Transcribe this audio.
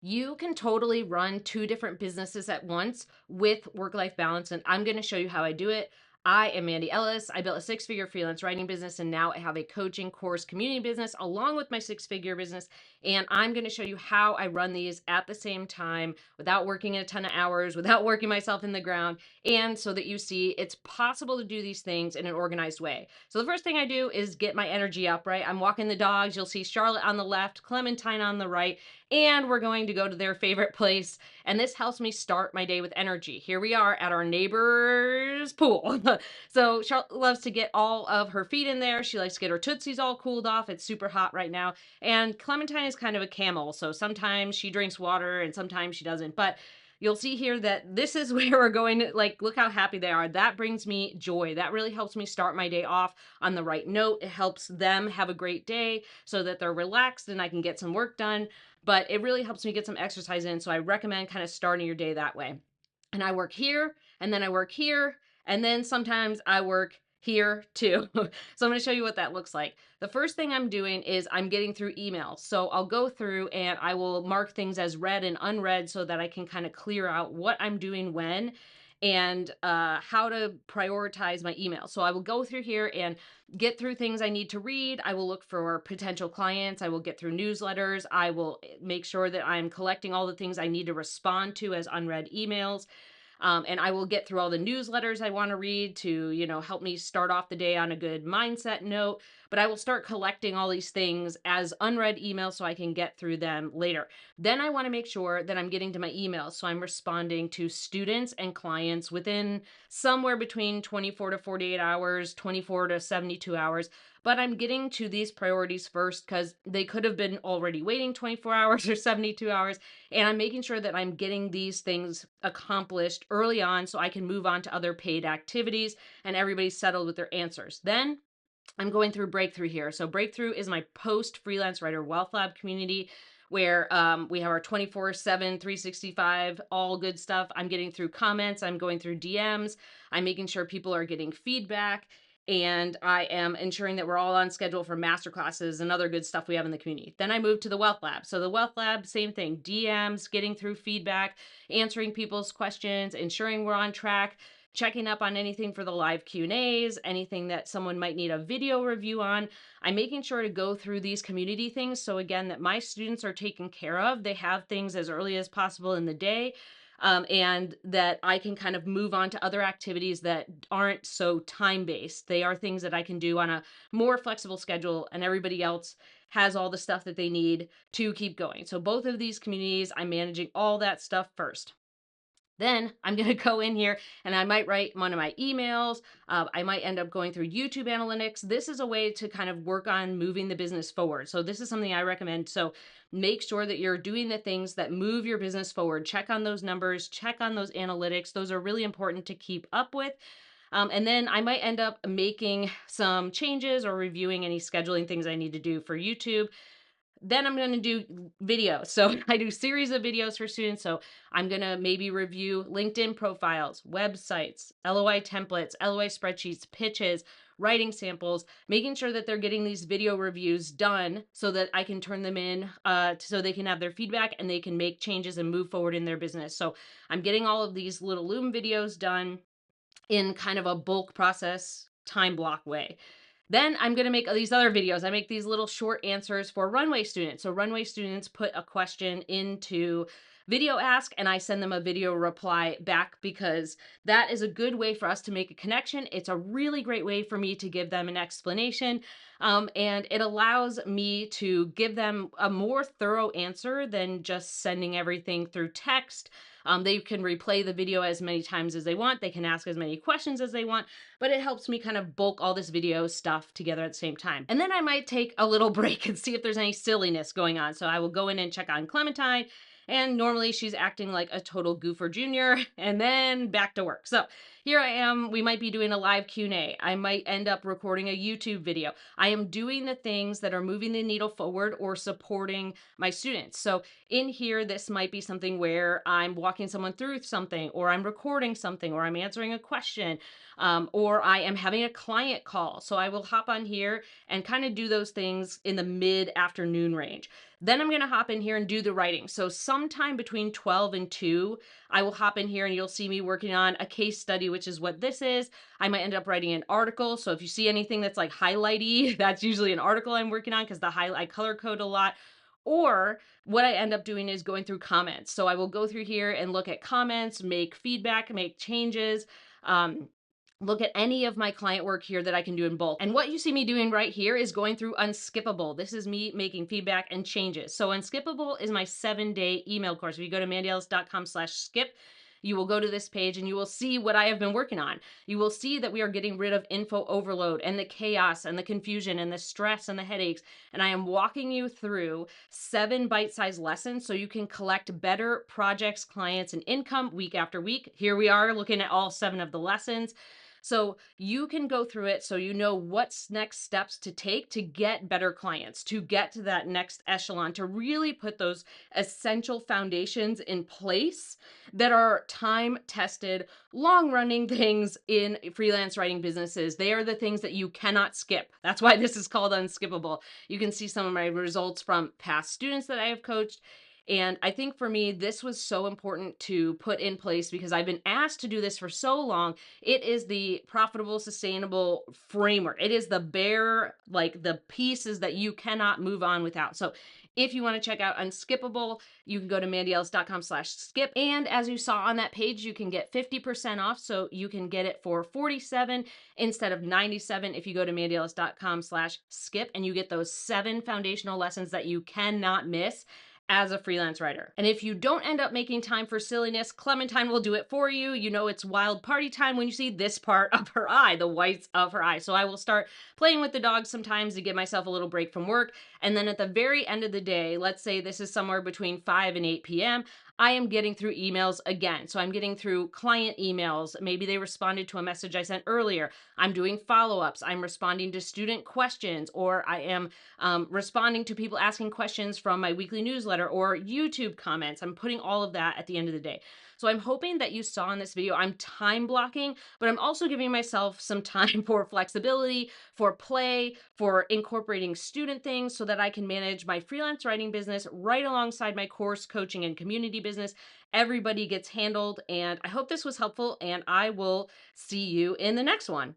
You can totally run two different businesses at once with work life balance. And I'm going to show you how I do it. I am Mandy Ellis. I built a six-figure freelance writing business, and now I have a coaching course community business along with my six-figure business. And I'm going to show you how I run these at the same time without working a ton of hours, without working myself in the ground, and so that you see it's possible to do these things in an organized way. So the first thing I do is get my energy up, right? I'm walking the dogs. You'll see Charlotte on the left, Clementine on the right, and we're going to go to their favorite place. And this helps me start my day with energy. Here we are at our neighbor's pool. So Charlotte loves to get all of her feet in there. She likes to get her tootsies all cooled off. It's super hot right now. And Clementine is kind of a camel. So sometimes she drinks water and sometimes she doesn't. But you'll see here that this is where we're going to, like, look how happy they are. That brings me joy. That really helps me start my day off on the right note. It helps them have a great day so that they're relaxed and I can get some work done, but it really helps me get some exercise in. So I recommend kind of starting your day that way. And I work here, and then I work here, and then sometimes I work here too. So I'm going to show you what that looks like. The first thing I'm doing is I'm getting through emails. So I'll go through and I will mark things as read and unread so that I can kind of clear out what I'm doing when and how to prioritize my email. So I will go through here and get through things I need to read. I will look for potential clients. I will get through newsletters. I will make sure that I'm collecting all the things I need to respond to as unread emails. And I will get through all the newsletters I want to read to, help me start off the day on a good mindset note. But I will start collecting all these things as unread emails so I can get through them later. Then I want to make sure that I'm getting to my emails. So I'm responding to students and clients within somewhere between 24 to 48 hours, 24 to 72 hours. But I'm getting to these priorities first because they could have been already waiting 24 hours or 72 hours. And I'm making sure that I'm getting these things accomplished early on so I can move on to other paid activities and everybody's settled with their answers. Then I'm going through Breakthrough here. So Breakthrough is my post freelance writer wealth lab community where we have our 24/7, 365, all good stuff. I'm getting through comments. I'm going through DMs. I'm making sure people are getting feedback. And I am ensuring that we're all on schedule for masterclasses and other good stuff we have in the community. Then I move to the Wealth Lab. So the Wealth Lab, same thing, DMs, getting through feedback, answering people's questions, ensuring we're on track, checking up on anything for the live Q&As, anything that someone might need a video review on. I'm making sure to go through these community things so again that my students are taken care of. They have things as early as possible in the day. And that I can kind of move on to other activities that aren't so time-based. They are things that I can do on a more flexible schedule, and everybody else has all the stuff that they need to keep going. So both of these communities, I'm managing all that stuff first. Then I'm going to go in here and I might write one of my emails. I might end up going through YouTube analytics. This is a way to kind of work on moving the business forward. So this is something I recommend. So make sure that you're doing the things that move your business forward. Check on those numbers, check on those analytics. Those are really important to keep up with. And then I might end up making some changes or reviewing any scheduling things I need to do for YouTube. Then I'm going to do videos. So I do series of videos for students. So I'm going to maybe review LinkedIn profiles, websites, LOI templates, LOI spreadsheets, pitches, writing samples, making sure that they're getting these video reviews done so that I can turn them in so they can have their feedback and they can make changes and move forward in their business. So I'm getting all of these little Loom videos done in kind of a bulk process time block way. Then I'm going to make these other videos. I make these little short answers for runway students. So runway students put a question into video ask and I send them a video reply back because that is a good way for us to make a connection. It's a really great way for me to give them an explanation. And it allows me to give them a more thorough answer than just sending everything through text. They can replay the video as many times as they want. They can ask as many questions as they want, but it helps me kind of bulk all this video stuff together at the same time. And then I might take a little break and see if there's any silliness going on. So I will go in and check on Clementine. And normally she's acting like a total goofer junior and then back to work. So here I am, we might be doing a live Q&A. I might end up recording a YouTube video. I am doing the things that are moving the needle forward or supporting my students. So in here, this might be something where I'm walking someone through something, or I'm recording something, or I'm answering a question, or I am having a client call. So I will hop on here and kind of do those things in the mid-afternoon range. Then I'm going to hop in here and do the writing. So sometime between 12 and 2, I will hop in here and you'll see me working on a case study, which is what this is. I might end up writing an article. So if you see anything that's like highlighty, that's usually an article I'm working on, because I color code a lot. Or what I end up doing is going through comments. So I will go through here and look at comments, make feedback, make changes. Look at any of my client work here that I can do in bulk. And what you see me doing right here is going through Unskippable. This is me making feedback and changes. So Unskippable is my 7-day email course. If you go to mandyellis.com/skip, you will go to this page and you will see what I have been working on. You will see that we are getting rid of info overload and the chaos and the confusion and the stress and the headaches. And I am walking you through 7 bite-sized lessons so you can collect better projects, clients, and income week after week. Here we are looking at all 7 of the lessons. So you can go through it so you know what's next steps to take to get better clients, to get to that next echelon, to really put those essential foundations in place that are time tested, long running things in freelance writing businesses. They are the things that you cannot skip. That's why this is called Unskippable. You can see some of my results from past students that I have coached. And I think for me, this was so important to put in place because I've been asked to do this for so long. It is the profitable, sustainable framework. It is the bare, like the pieces that you cannot move on without. So if you want to check out Unskippable, you can go to mandyellis.com/skip. And as you saw on that page, you can get 50% off. So you can get it for $47 instead of $97 if you go to mandyellis.com/skip, and you get those 7 foundational lessons that you cannot miss as a freelance writer. And if you don't end up making time for silliness, Clementine will do it for you. You know it's wild party time when you see this part of her eye, the whites of her eye. So I will start playing with the dog sometimes to give myself a little break from work. And then at the very end of the day, let's say this is somewhere between 5 and 8 p.m., I am getting through emails again. So I'm getting through client emails. Maybe they responded to a message I sent earlier. I'm doing follow-ups. I'm responding to student questions, or I am responding to people asking questions from my weekly newsletter or YouTube comments. I'm putting all of that at the end of the day. So I'm hoping that you saw in this video, I'm time blocking, but I'm also giving myself some time for flexibility, for play, for incorporating student things so that I can manage my freelance writing business right alongside my course, coaching, and community business. Everybody gets handled, and I hope this was helpful, and I will see you in the next one.